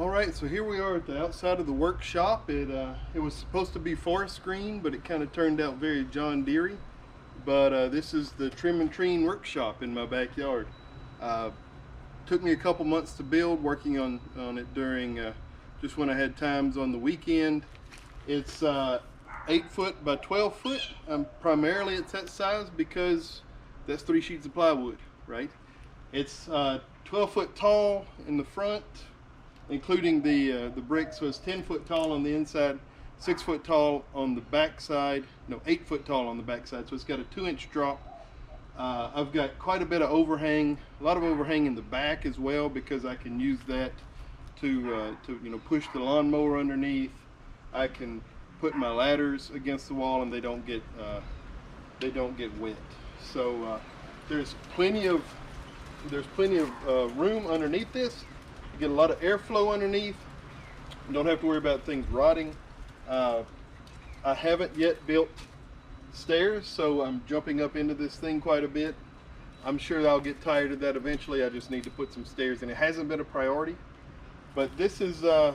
Alright, so here we are at the outside of the workshop. It was supposed to be forest green, but it kind of turned out very John Deere-y. But this is the Treen workshop in my backyard. Took me a couple months to build, working on it during just when I had times on the weekend. It's 8 foot by 12 foot. Primarily it's that size because that's 3 sheets of plywood, right? It's 12 foot tall in the front, including the brick, so it's 10 foot tall on the inside, 6 foot tall on the back side, no, 8 foot tall on the back side, so it's got a 2-inch drop. I've got quite a bit of overhang, a lot of overhang in the back as well, because I can use that to push the lawnmower underneath. I can put my ladders against the wall and they don't get wet. So there's plenty of room underneath this. You get a lot of airflow underneath. You don't have to worry about things rotting. I haven't yet built stairs, so I'm jumping up into this thing quite a bit. I'm sure I'll get tired of that eventually. I just need to put some stairs in. It hasn't been a priority, but this is the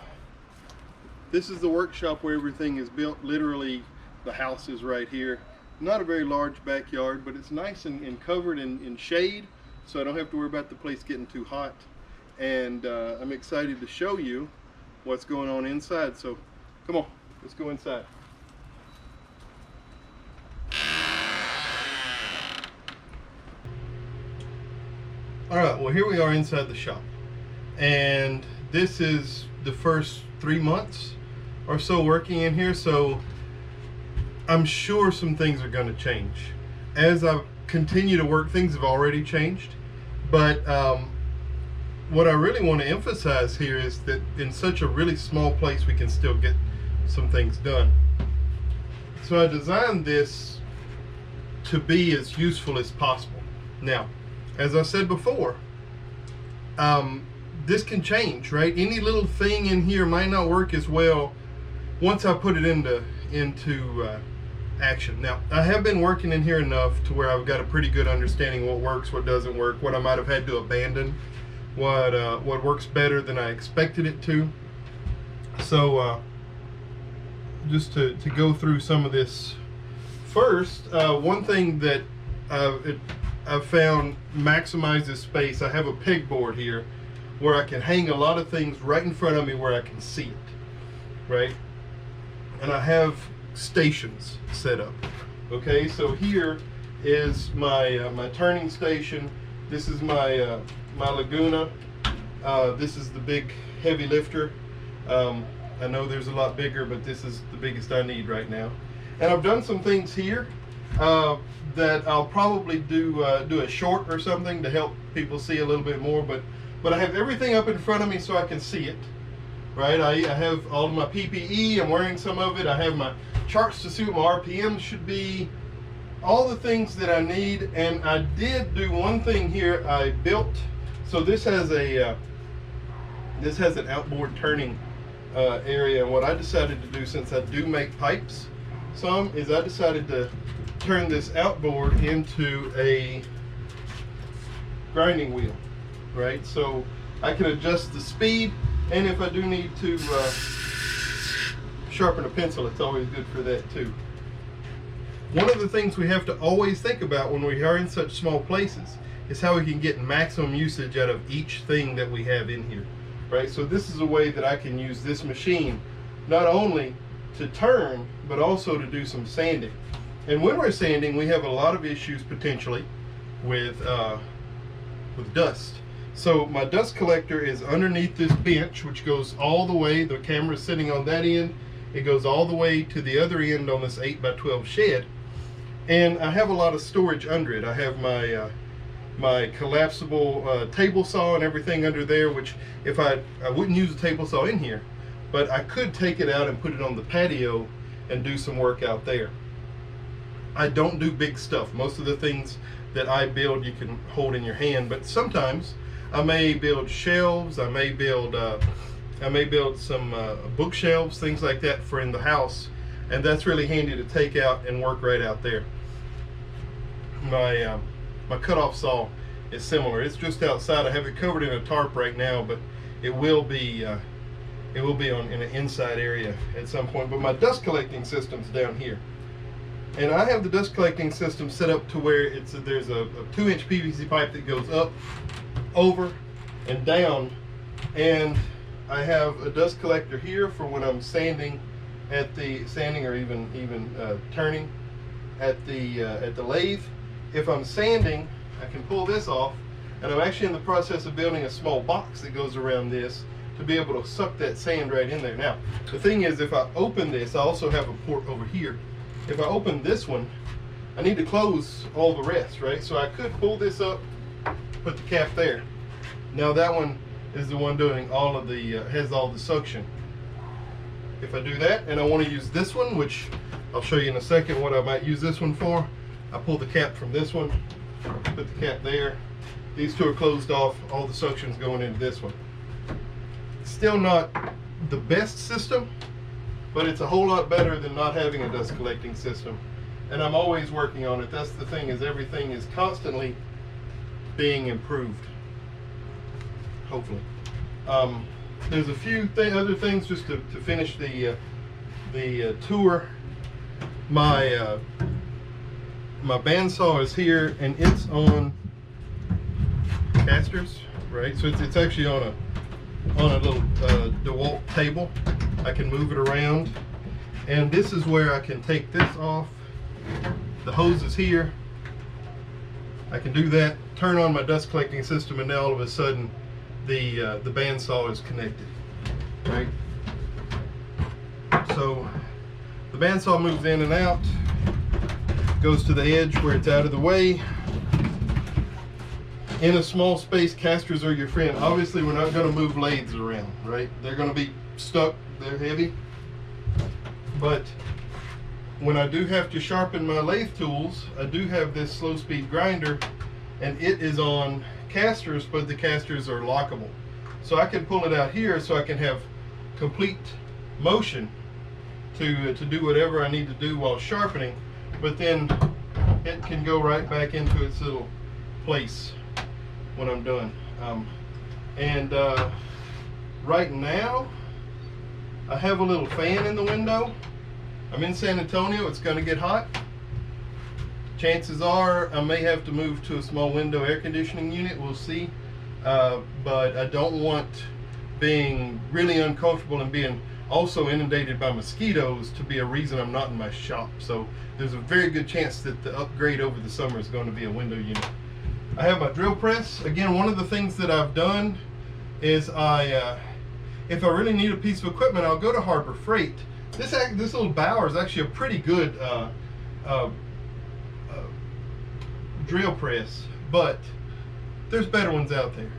workshop where everything is built. Literally, the house is right here. Not a very large backyard, but it's nice and covered in shade, so I don't have to worry about the place getting too hot. And I'm excited to show you what's going on inside. So come on, let's go inside. All right, well, here we are inside the shop, and this is the first 3 months or so working in here, so I'm sure some things are going to change. As I continue to work, things have already changed, but what I really want to emphasize here is that in such a really small place we can still get some things done. So I designed this to be as useful as possible. Now, as I said before, this can change, right? Any little thing in here might not work as well once I put it into action. Now, I have been working in here enough to where I've got a pretty good understanding what works, what doesn't work, what I might have had to abandon, what works better than I expected it to. So just to go through some of this first, one thing that I've found maximizes space. I have a pegboard here where I can hang a lot of things right in front of me where I can see it, right? And I have stations set up. Okay, so here is my my turning station. This is my my Laguna. This is the big heavy lifter. I know there's a lot bigger, but this is the biggest I need right now. And I've done some things here that I'll probably do a short or something to help people see a little bit more, but I have everything up in front of me so I can see it, right? I have all of my PPE, I'm wearing some of it, I have my charts to see what my RPM should be, all the things that I need. And I did do one thing here. I built, so this has an outboard turning area, and what I decided to do, since I do make pipes some, is I decided to turn this outboard into a grinding wheel, right? So I can adjust the speed, and if I do need to sharpen a pencil, it's always good for that too. One of the things we have to always think about when we are in such small places is how we can get maximum usage out of each thing that we have in here, right? So this is a way that I can use this machine not only to turn, but also to do some sanding. And when we're sanding, we have a lot of issues potentially with dust. So my dust collector is underneath this bench, which goes all the way, the camera's sitting on that end, it goes all the way to the other end on this 8 by 12 shed. And I have a lot of storage under it. I have my my collapsible table saw and everything under there, which if I wouldn't use a table saw in here, but I could take it out and put it on the patio and do some work out there. I don't do big stuff. Most of the things that I build you can hold in your hand, but sometimes I may build shelves, I may build some bookshelves, things like that for in the house, and that's really handy to take out and work right out there. My cutoff saw is similar. It's just outside. I have it covered in a tarp right now, but it will be It will be in an inside area at some point, but my dust collecting system's down here. And I have the dust collecting system set up to where there's a 2-inch PVC pipe that goes up, over, and down. And I have a dust collector here for when I'm sanding or even turning at the lathe. If I'm sanding, I can pull this off, and I'm actually in the process of building a small box that goes around this to be able to suck that sand right in there. Now, the thing is, if I open this, I also have a port over here. If I open this one, I need to close all the rest, right? So I could pull this up, put the cap there. Now that one is the one doing all of the, has all the suction. If I do that, and I want to use this one, which I'll show you in a second what I might use this one for, I pull the cap from this one, put the cap there. These two are closed off, all the suction's going into this one. Still not the best system, but it's a whole lot better than not having a dust collecting system. And I'm always working on it. That's the thing, is everything is constantly being improved, hopefully. There's a few other things just to finish the tour. My bandsaw is here, and it's on casters, right? So it's actually on a little DeWalt table. I can move it around, and this is where I can take this off. The hose is here. I can do that, turn on my dust collecting system, and now all of a sudden the bandsaw is connected, right? So the bandsaw moves in and out, goes to the edge where it's out of the way. In a small space, casters are your friend. Obviously, we're not going to move lathes around, right? They're going to be stuck, they're heavy. But when I do have to sharpen my lathe tools, I do have this slow speed grinder, and it is on casters, but the casters are lockable. So I can pull it out here so I can have complete motion to do whatever I need to do while sharpening, but then it can go right back into its little place when I'm done. Right now I have a little fan in the window. I'm in San Antonio, it's going to get hot. Chances are I may have to move to a small window air conditioning unit, we'll see. But I don't want being really uncomfortable and being also inundated by mosquitoes to be a reason I'm not in my shop. So there's a very good chance that the upgrade over the summer is going to be a window unit. I have my drill press. Again, one of the things that I've done is if I really need a piece of equipment, I'll go to Harbor Freight. This little Bauer is actually a pretty good drill press, but there's better ones out there.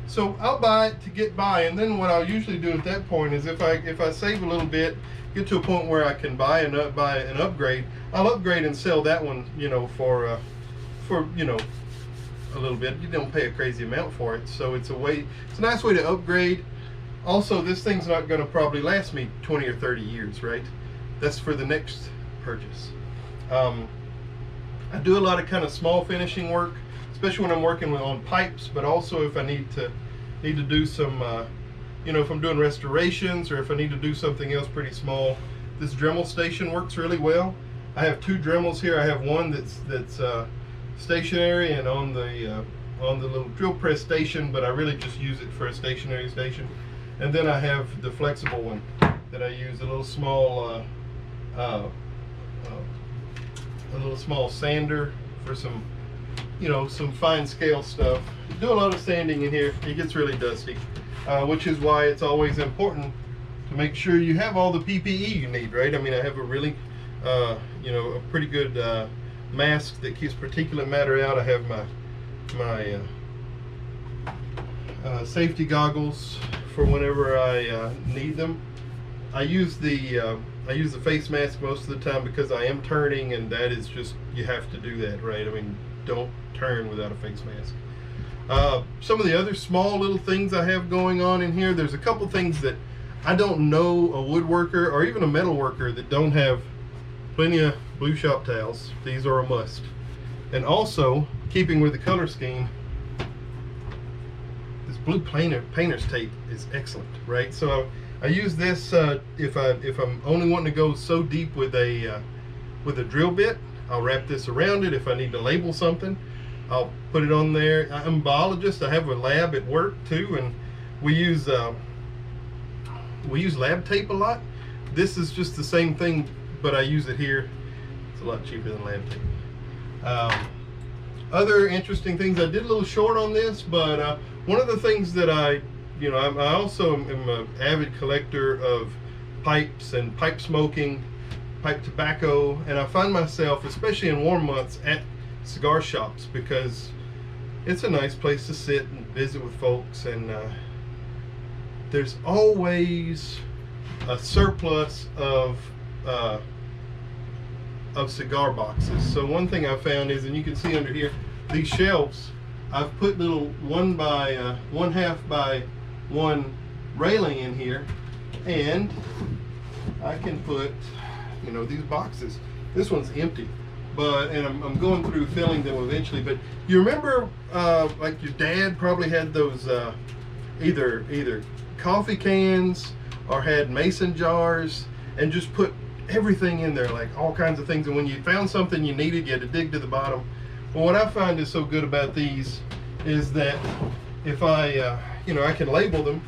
So I'll buy it to get by, and then what I'll usually do at that point is if I save a little bit, get to a point where I can buy an upgrade, I'll upgrade and sell that one, you know, for you know, a little bit. You don't pay a crazy amount for it, so it's a nice way to upgrade. Also, this thing's not going to probably last me 20 or 30 years, right? That's for the next purchase. I do a lot of kind of small finishing work, especially when I'm working on pipes, but also if I need to do some, you know, if I'm doing restorations or if I need to do something else pretty small. This Dremel station works really well. I have two Dremels here. I have one that's stationary and on the little drill press station, but I really just use it for a stationary station. And then I have the flexible one that I use, a little small sander for some, you know, some fine scale stuff. Do a lot of sanding in here. It gets really dusty, which is why it's always important to make sure you have all the PPE you need, right? I mean, I have a really, you know, a pretty good mask that keeps particulate matter out. I have my safety goggles for whenever I need them. I use the face mask most of the time because I am turning, and that is just, you have to do that, right? I mean, don't turn without a face mask. Some of the other small little things I have going on in here, there's a couple things that I don't know a woodworker or even a metal worker that don't have plenty of blue shop towels. These are a must. And also, keeping with the color scheme, this blue painter's tape is excellent, right? So I use this if I'm only wanting to go so deep with a drill bit. I'll wrap this around it. If I need to label something, I'll put it on there. I'm a biologist. I have a lab at work too, and we use lab tape a lot. This is just the same thing, but I use it here. It's a lot cheaper than lab tape. Other interesting things, I did a little short on this, but one of the things that I also am an avid collector of pipes and pipe smoking, pipe tobacco, and I find myself, especially in warm months, at cigar shops because it's a nice place to sit and visit with folks, and there's always a surplus of cigar boxes. So one thing I found is, and you can see under here, these shelves, I've put little 1/2 by 1 railing in here, and I can put, these boxes. This one's empty, and I'm going through filling them eventually. But you remember, like your dad probably had those either coffee cans or had mason jars, and just put everything in there, like all kinds of things. And when you found something you needed, you had to dig to the bottom. But what I find is so good about these is that if I can label them,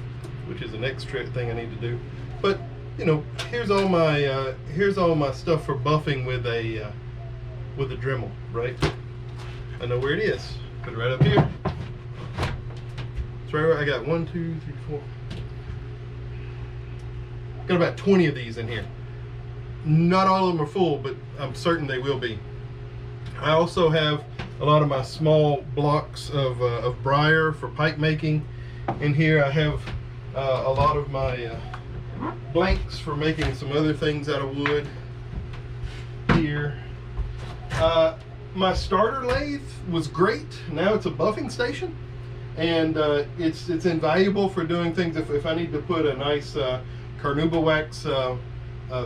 which is the next thing I need to do. But here's all my stuff for buffing with a Dremel, right? I know where it is. Put it right up here. It's right where I got 1, 2, 3, 4. Got about 20 of these in here. Not all of them are full, but I'm certain they will be. I also have a lot of my small blocks of briar for pipe making. In here I have a lot of my blanks for making some other things out of wood. Here. My starter lathe was great. Now it's a buffing station, and it's invaluable for doing things. If I need to put a nice carnauba wax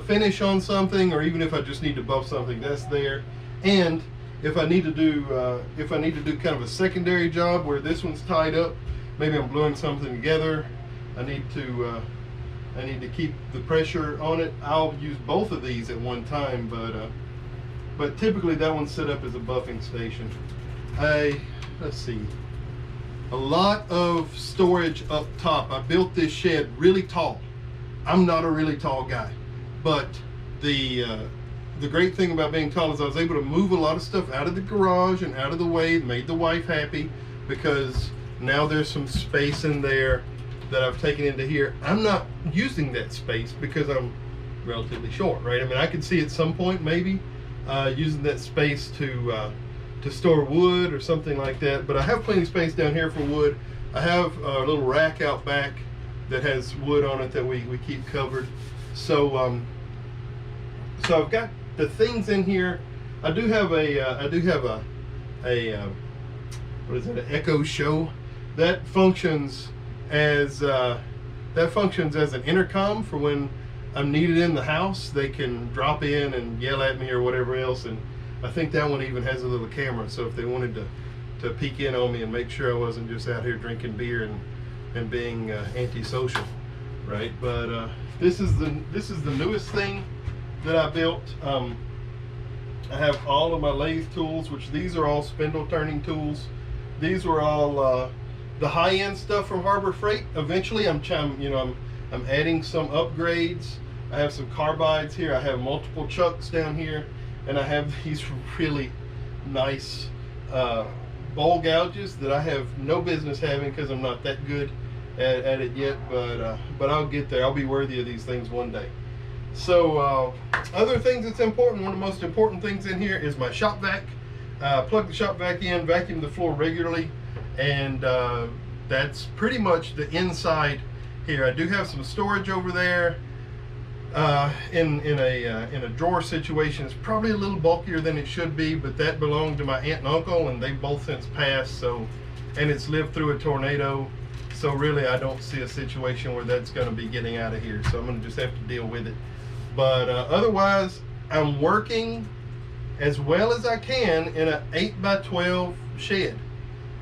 finish on something, or even if I just need to buff something, that's there. And if I need to do kind of a secondary job where this one's tied up, maybe I'm gluing something together, I need to keep the pressure on it, I'll use both of these at one time. But typically that one's set up as a buffing station. Let's see, a lot of storage up top. I built this shed really tall. I'm not a really tall guy, but the great thing about being tall is I was able to move a lot of stuff out of the garage and out of the way. It made the wife happy because now there's some space in there that I've taken into here. I'm not using that space because I'm relatively short, right? I mean, I could see at some point maybe using that space to store wood or something like that, but I have plenty of space down here for wood. I have a little rack out back that has wood on it that we keep covered. So I've got the things in here. I do have a what is it, an Echo Show that functions as an intercom for when I'm needed in the house. They can drop in and yell at me or whatever else, and I think that one even has a little camera, so if they wanted to peek in on me and make sure I wasn't just out here drinking beer and being antisocial, right? But this is the newest thing that I built. I have all of my lathe tools, which these are all spindle turning tools. These were all the high-end stuff from Harbor Freight. Eventually I'm adding some upgrades. I have some carbides here. I have multiple chucks down here, and I have these really nice bowl gouges that I have no business having because I'm not that good at it yet, but I'll get there. I'll be worthy of these things one day. So other things that's important, one of the most important things in here is my shop vac. Plug the shop vac in, vacuum the floor regularly, and that's pretty much the inside here. I do have some storage over there in a drawer situation. It's probably a little bulkier than it should be, but that belonged to my aunt and uncle, and they've both since passed, and it's lived through a tornado, so really I don't see a situation where that's going to be getting out of here, so I'm going to just have to deal with it. But otherwise I'm working as well as I can in an 8 by 12 shed,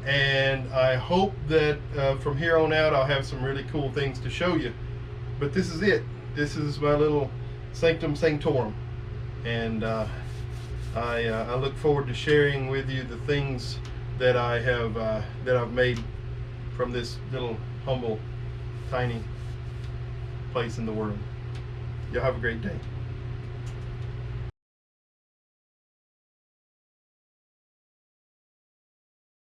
and I hope that from here on out I'll have some really cool things to show you. But this is it. This is my little sanctum sanctorum, and I look forward to sharing with you the things that I have that I've made from this little humble, tiny place in the world. Y'all have a great day.